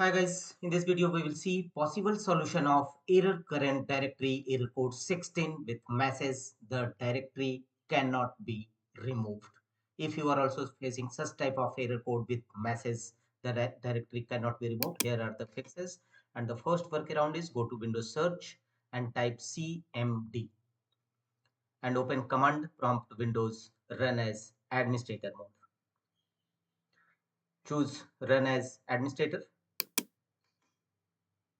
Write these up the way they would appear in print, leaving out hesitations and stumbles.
Hi guys, in this video we will see possible solution of error current directory error code 16 with message the directory cannot be removed. If you are also facing such type of error code with message the directory cannot be removed, here are the fixes. And the first workaround is go to Windows search and type cmd and open command prompt Windows run as administrator mode. Choose run as administrator.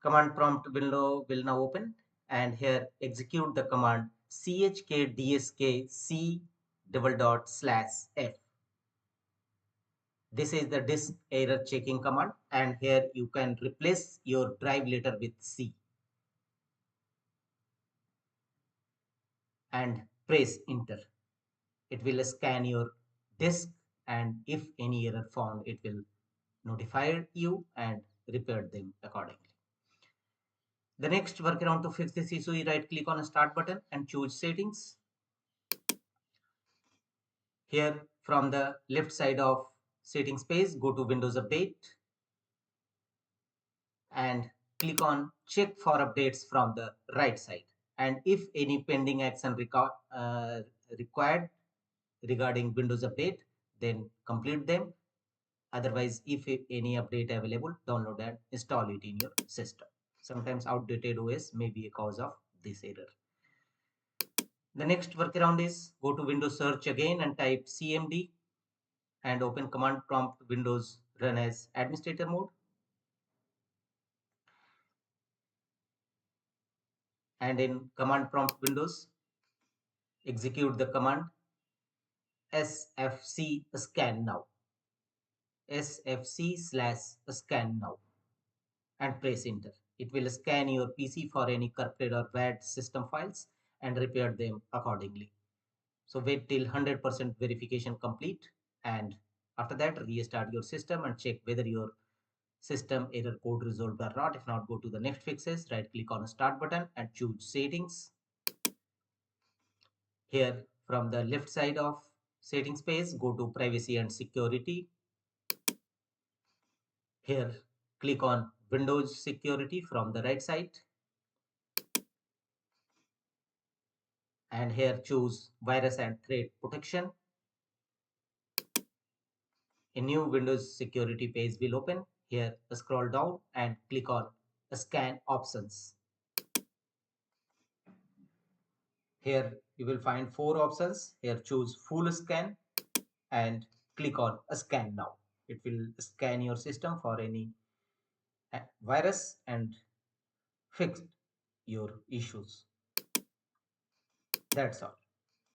Command prompt window will now open, and here execute the command chkdsk c /f. This is the disk error checking command, and here you can replace your drive letter with C and press enter. It will scan your disk, and if any error found, it will notify you and repair them accordingly. The next workaround to fix this issue is right click on the start button and choose settings. Here from the left side of settings page, go to Windows Update and click on check for updates from the right side. And if any pending action required regarding Windows Update, then complete them. Otherwise, if any update available, download and install it in your system. Sometimes outdated OS may be a cause of this error. The next workaround is go to Windows search again and type cmd and open command prompt Windows run as administrator mode. And in command prompt Windows, execute the command sfc scan now, sfc/scan now, and press enter. It will scan your PC for any corrupted or bad system files and repair them accordingly. So wait till 100% verification complete, and after that restart your system and check whether your system error code resolved or not. If not, go to the next fixes, right click on the start button and choose settings. Here from the left side of settings page, go to privacy and security. Here click on Windows security from the right side, and here choose virus and threat protection. A new Windows security page will open. Here scroll down and click on scan options. Here you will find 4 options. Here choose full scan and click on scan now. It will scan your system for any virus and fix your issues. That's all.